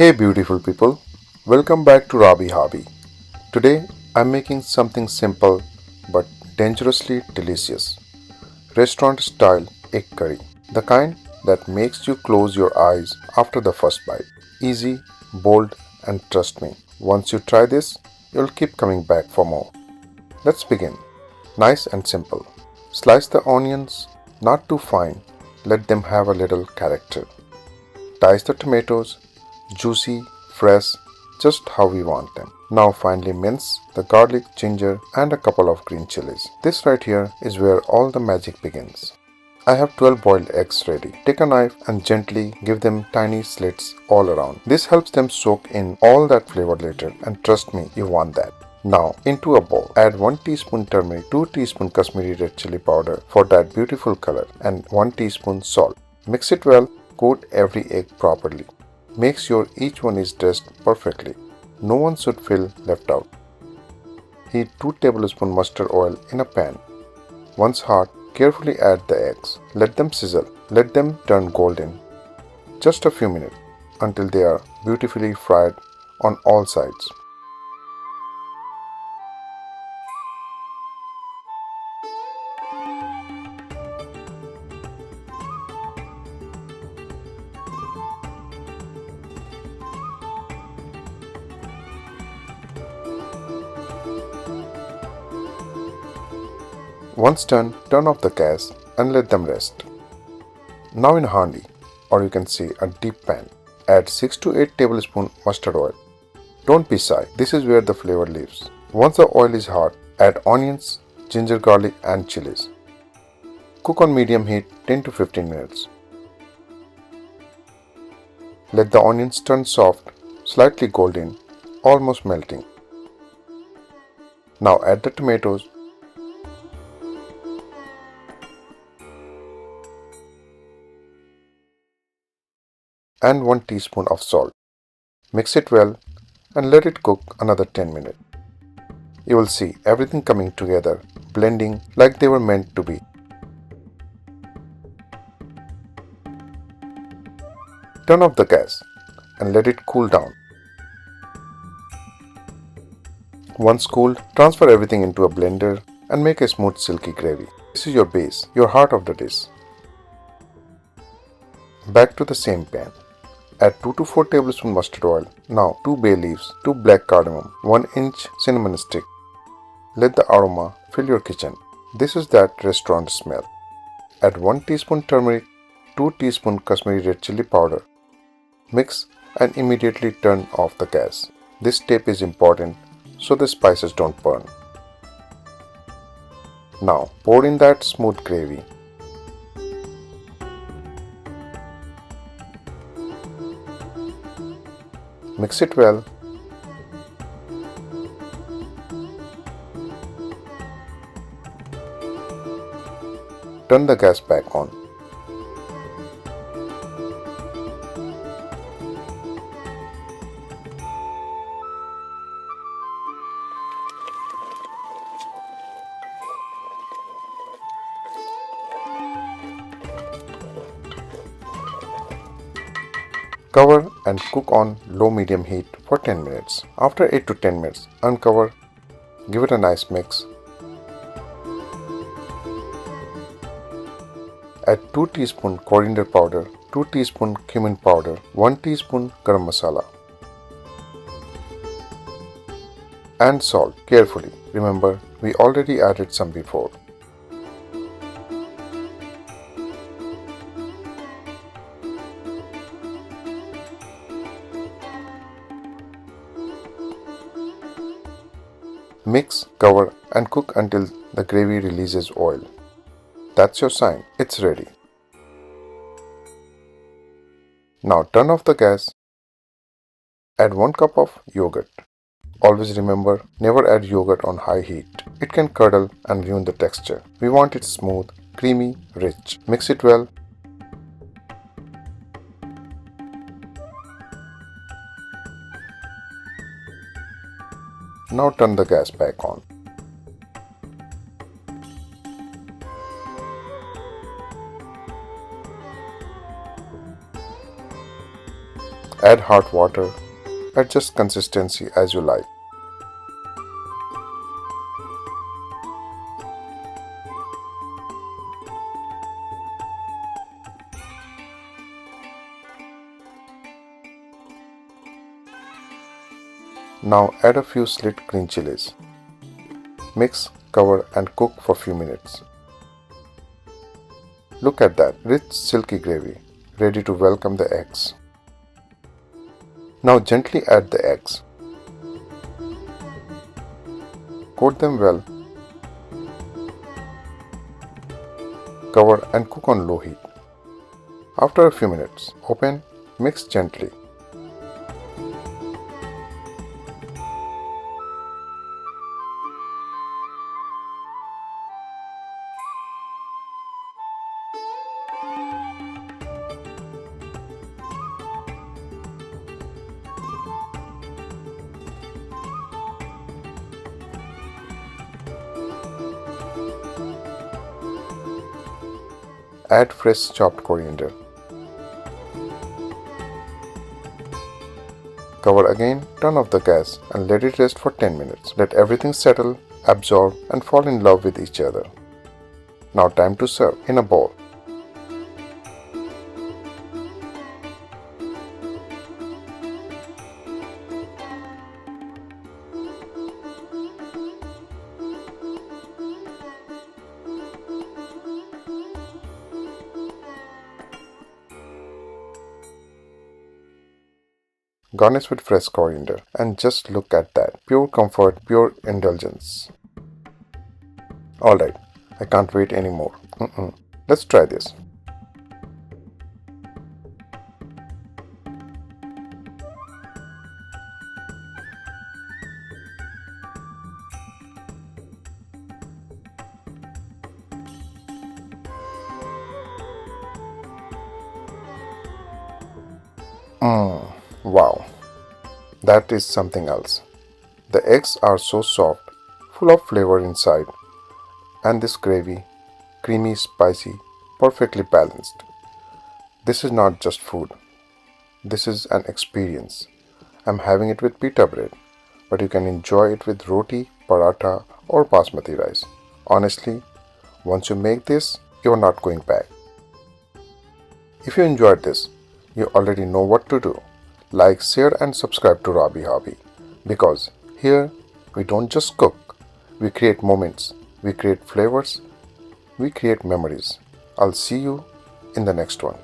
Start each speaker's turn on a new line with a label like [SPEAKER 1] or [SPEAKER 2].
[SPEAKER 1] Hey beautiful people, welcome back to Rabi Hobby. Today I'm making something simple but dangerously delicious. Restaurant style egg curry. The kind that makes you close your eyes after the first bite. Easy, bold and trust me, once you try this, you'll keep coming back for more. Let's begin. Nice and simple. Slice the onions, not too fine, let them have a little character. Dice the tomatoes, juicy, fresh, just how we want them. Now finally mince the garlic, ginger and a couple of green chilies. This right here is where all the magic begins. I have 12 boiled eggs ready. Take a knife and gently give them tiny slits all around. This helps them soak in all that flavor later, and trust me, you want that. Now into a bowl, add 1 teaspoon turmeric, 2 teaspoon Kashmiri red chili powder for that beautiful color and 1 teaspoon salt. Mix it well, coat every egg properly. Make sure each one is dressed perfectly. No one should feel left out. Heat 2 tablespoons mustard oil in a pan. Once hot, carefully add the eggs. Let them sizzle. Let them turn golden. Just a few minutes until they are beautifully fried on all sides. Once done, turn off the gas and let them rest. Now in a handi, or you can say a deep pan, add 6 to 8 tablespoons mustard oil. Don't be shy, this is where the flavor lives. Once the oil is hot, add onions, ginger, garlic and chilies. Cook on medium heat 10 to 15 minutes. Let the onions turn soft, slightly golden, almost melting. Now add the tomatoes. And 1 teaspoon of salt. Mix it well and let it cook another 10 minutes. You will see everything coming together, blending like they were meant to be. Turn off the gas and let it cool down. Once cooled, transfer everything into a blender and make a smooth silky gravy. This is your base, your heart of the dish. Back to the same pan. Add 2 to 4 tablespoons mustard oil. Now 2 bay leaves, 2 black cardamom, 1 inch cinnamon stick. Let the aroma fill your kitchen. This is that restaurant smell. Add 1 teaspoon turmeric, 2 teaspoon Kashmiri red chili powder. Mix and immediately turn off the gas. This step is important so the spices don't burn. Now pour in that smooth gravy. Mix it well. Turn the gas back on. Cover and cook on low-medium heat for 10 minutes. After 8 to 10 minutes, uncover, give it a nice mix. Add 2 teaspoon coriander powder, 2 teaspoon cumin powder, 1 teaspoon garam masala and salt carefully. Remember, we already added some before. Mix, cover and cook until the gravy releases oil. That's your sign, it's ready. Now turn off the gas. Add 1 cup of yogurt. Always remember, never add yogurt on high heat. It can curdle and ruin the texture. We want it smooth, creamy, rich. Mix it well. Now turn the gas back on. Add hot water, adjust consistency as you like. Now add a few slit green chilies. Mix, cover and cook for few minutes. Look at that, rich silky gravy, ready to welcome the eggs. Now gently add the eggs. Coat them well. Cover and cook on low heat. After a few minutes, open, mix gently. Add fresh chopped coriander. Cover again, turn off the gas and let it rest for 10 minutes. Let everything settle, absorb and fall in love with each other. Now time to serve in a bowl. Garnish with fresh coriander and just look at that. Pure comfort, pure indulgence. Alright, I can't wait anymore. Let's try this. Wow, that is something else. The eggs are so soft, full of flavor inside, and this gravy, creamy, spicy, perfectly balanced. This is not just food, this is an experience. I'm having it with pita bread, but you can enjoy it with roti, paratha, or basmati rice. Honestly, once you make this, you're not going back. If you enjoyed this, you already know what to do. Like, share and subscribe to Rabi Hobby, because here we don't just cook, we create moments, we create flavors, we create memories. I'll see you in the next one.